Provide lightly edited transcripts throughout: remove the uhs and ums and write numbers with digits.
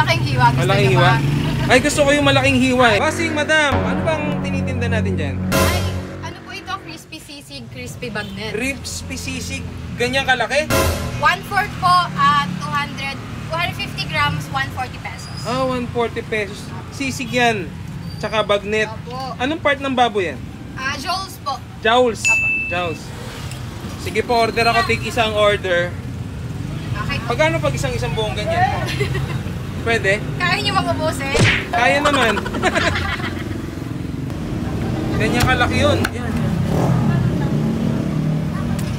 malaking hiwa. Malaking hiwa? Ay, gusto ko yung malaking hiwa eh. Bossing, madam, ano bang tinitinda natin dyan? Ay, ano po ito? Crispy sisig, crispy bagnet. Crispy sisig, ganyan kalaki? 1/4 po at 250 grams, 140 pesos. Ah, 140 pesos. Sisig yan. Tsaka bagnet. Opo. Anong part ng baboy yan? Jowls po. Jowls. Opo. Jowls. Sige po, order ako. Take isang order. Okay po. Pagkano pag isang buong ganyan? Pwede? Kaya niyo makubusin? Kaya naman. Ganyan kalaki yun. Yan.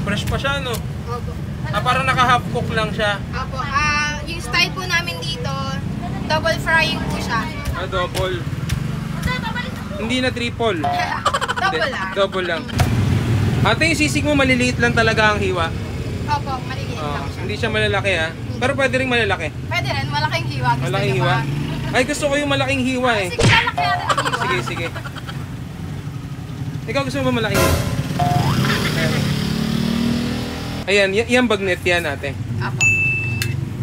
Fresh pa siya, no? Opo. Parang naka-half cook lang siya. Opo. Yung style po namin dito, double frying po siya. Double. Hindi na triple. Double lang. Double lang. Ate, yung sisig mo maliliit lang talaga ang hiwa. Opo, maliliit lang siya. Hindi siya malalaki ha. Pero pwede rin malalaki. Pwede rin, malaking hiwa. Gusto Malaking niyo hiwa? ba? Ay, gusto ko yung malaking hiwa eh. Sige, lalaki natin ang hiwa. Sige, sige. Ikaw gusto mo ba malaking hiwa? Ayan, yan bagnet yan ate. Opo.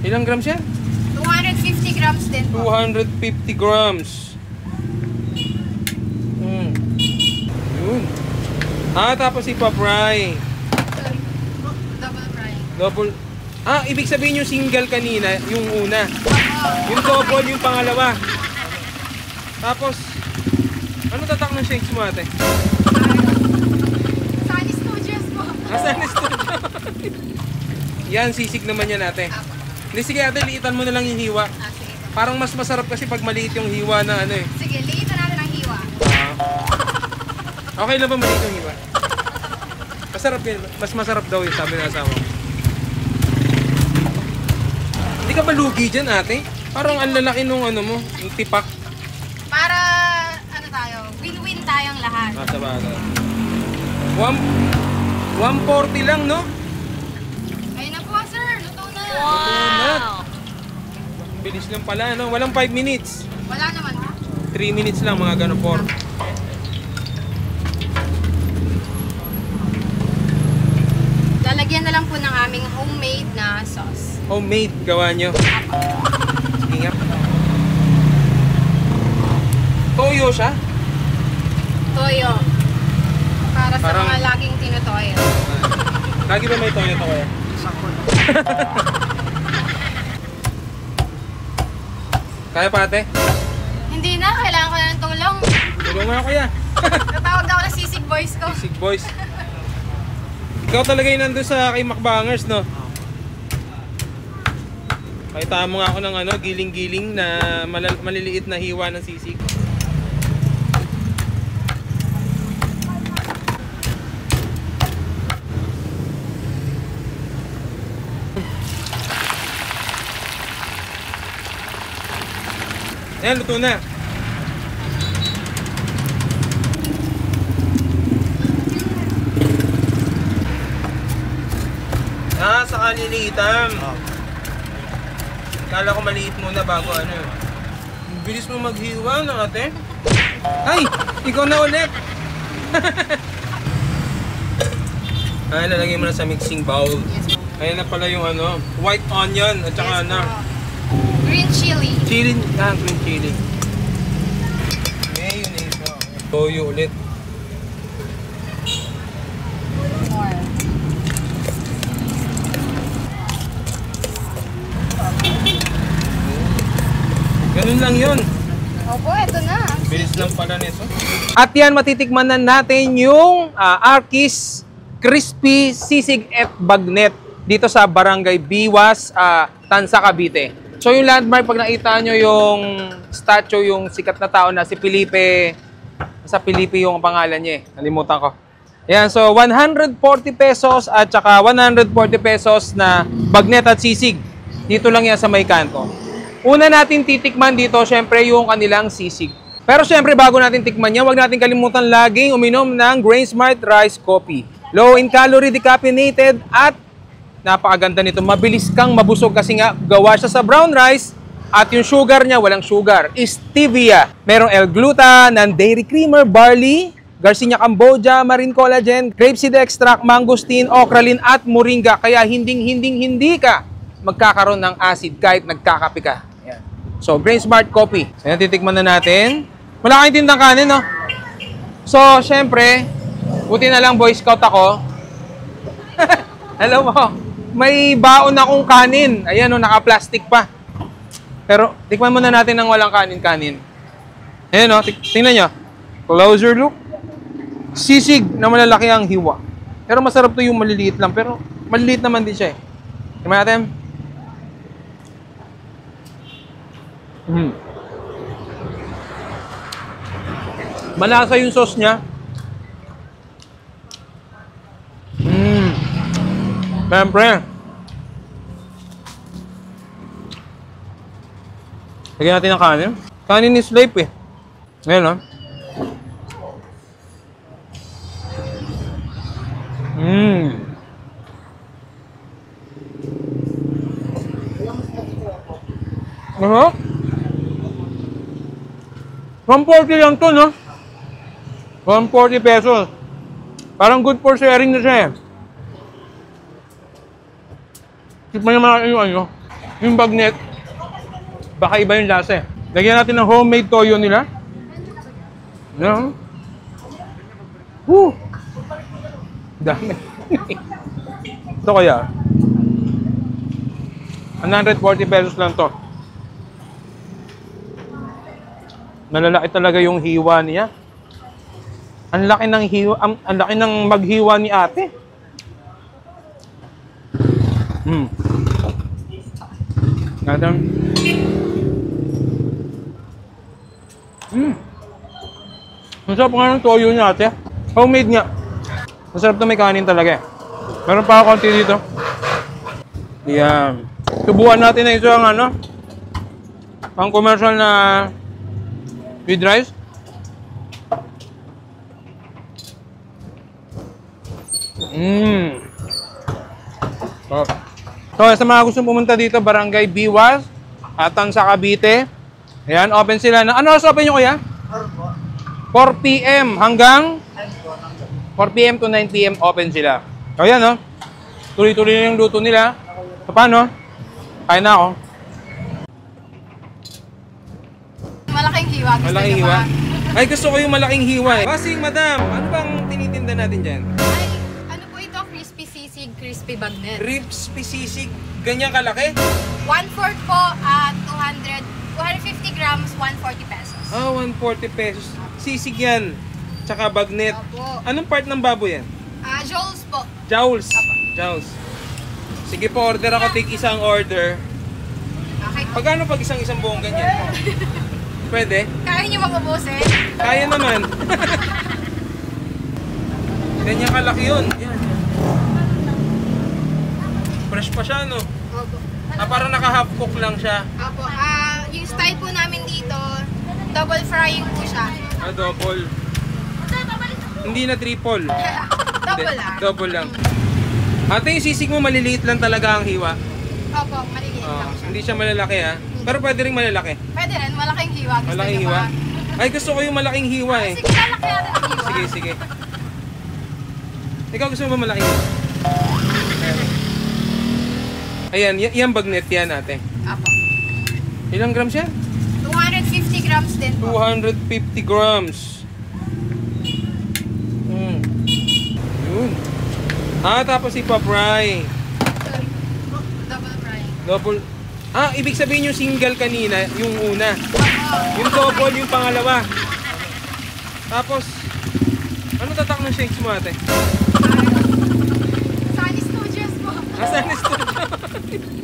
Ilang grams yan? 250 grams din po. 250 grams. Yun. Tapos ipa-fry. Double frying. Double. Ibig sabihin yung single kanina, yung una. Opo. Yung double, yung pangalawa. Tapos, ano tatak ng shakes mo ate? Sunny Studios po. Asan na studio? Yan, sisig naman yan ate. Opo. Hindi, sige ate, liitan mo na lang yung hiwa. Sige po. Parang mas masarap kasi pag maliit yung hiwa na ano eh. Sige, liitan natin ang hiwa. Okay lang ba maliit yung hiwa? Masarap yun. Mas masarap daw yun, sabi ng asawa ko. Hindi ka ba lugi dyan ate? Parang ang lalaki nung ano mo, yung tipak. Para, ano tayo, win-win tayong lahat. Sa bagay. 140 lang, no? Ayun na po, sir. Luto na. Wow! Bilis lang pala, no? Walang 5 minutes. Wala naman. 3 minutes lang, mga gano 4. Lalagyan na lang po ng aming homemade na sauce. Homemade, gawa nyo. Sige nga. Toyo siya? Toyo. Para sa Parang- mga laging tinutoyo. Lagi ba may toyo to kaya? Kaya pa ate? Hindi na, kailangan ko na ng tulong. Tulungan ako ya. Natawag ako ng sisig boys ko. Sisig boys. Ikaw talaga yung nandun sa kay Macbangers, no? Pakita mo nga ako ng ano, giling-giling na maliliit na hiwa ng sisig. Ayan, luto na. Sa kaliliitan. Kala ko maliit muna bago ano. Bilis mo maghiwa ng ate. Ay! Ikaw na ulit! Ay, lalagay mo na sa mixing bowl. Yes. Ayan na pala yung ano, white onion at saka Yes, na green chili. green chili. Mayonnaise. Toyo ulit. More. Ganun lang yun. Opo, eto na. Bilis lang pala nito. At yan, matitikman na natin yung Arkis Crispy Sisig at Bagnet dito sa Barangay Biwas, Tansa, Cavite. So yung landmark, pag nakita nyo yung statue, yung sikat na tao na si Felipe, sa Felipe yung pangalan niya eh. Nalimutan ko. Ayan, so 140 pesos at saka 140 pesos na bagnet at sisig. Dito lang yan sa may kanto. Una natin titikman dito, syempre, yung kanilang sisig. Pero syempre, bago natin tikman yan, huwag natin kalimutan laging uminom ng Grain Smart Rice Coffee. Low in calorie, decaffeinated, at napakaganda nito. Mabilis kang mabusog kasi nga gawa siya sa brown rice at yung sugar niya, walang sugar. Stevia. Merong L-gluta, non-dairy creamer, barley, Garcinia Cambogia, marine collagen, grapeseed extract, mangosteen, okralin, at moringa. Kaya hindi ka magkakaroon ng acid kahit nagkakape ka. Yan. So, Grain Smart Coffee. So, yan, titikman na natin. Wala kayong tindang kanin, no? So, syempre, buti na lang Boy Scout ako. Alam mo, may baon akong kanin. Ayan, no, naka-plastic pa. Pero, tikman muna natin ng walang kanin-kanin. Ayan, no, tingnan nyo. Closer look. Sisig na malalaki ang hiwa. Pero masarap to yung maliliit lang. Pero maliliit naman din siya eh. Tingnan natin. Malasa yung sauce niya. Siyempre. Lagyan natin ng kanin. Kanin is life eh. Ngayon, no? Ano? 140 lang to, no? 140 pesos. Parang good for sharing na siya eh. Tikman naman yung ano, yung bagnet. Baka iba yung lasa eh. Lagyan natin ng homemade toyo nila. Yan. Woo! Dami. Ito kaya. 140 pesos lang to. Nalalaki talaga yung hiwa niya. Ang laki ng hiwa, ang laki ng maghiwa ni ate. Natin. Masarap nga ng toyo niya ate. Homemade nga. Masarap na may kanin talaga eh. Meron pa ako konti dito. Yan. Subukan natin na ito ang ano. Pang commercial na with rice. So, sa mga gustong pumunta dito, Barangay Biwas, Tansa, Cavite. Ayan, open sila na. Ano oras open nyo kuya? 4 p.m. hanggang 4 p.m. to 9 p.m. open sila. So, ayan, no? Tuloy-tuloy na yung luto nila. So, paano? Kain na ako. Malaking hiwa. Malaking hiwa? Ay, gusto ko yung malaking hiwa eh. Bossing, madam, ano bang tinitinda natin dyan? Ay, ano po ito? Crispy sisig, crispy bagnet. Crispy sisig. Ganyan kalaki? 1/4 po, 250 grams, 140 pesos. Ah, 140 pesos. Sisig yan. Tsaka bagnet. Opo. Anong part ng baboy yan? Joel's po. Jowls. Jowls. Sige po, order ako. Take isang order. Okay. Pagkano pag isang buong ganyan? Pwede? Kaya niyo mag-ubusin? Kaya naman. Ganyan kalaki yun. Yan. Fresh pa siya, no? Opo. Parang naka-half cook lang siya. Opo. Yung style po namin dito, double frying po siya. Double. Hindi na triple. Double lang. Double lang. Ate, yung sisig mo maliliit lang talaga ang hiwa. Opo, maliliit lang siya. Hindi siya malalaki ha. Pero pwede rin malalaki. Pwede rin, malaking hiwa. Gusto Malaking niyo hiwa? ba? Ay, gusto ko yung malaking hiwa eh. Sige, lalaki natin ang hiwa. Sige, sige. Ikaw gusto mo ba malaking hiwa? Ayan, yan bagnet yan ate. Opo. Ilang grams yan? 250 grams din po. 250 grams. Yun. Tapos ipa-fry. Sorry. Double frying. Double. Ibig sabihin yung single kanina, yung una. Opo. Yung double, yung pangalawa. Tapos, ano tatak ng shakes mo ate?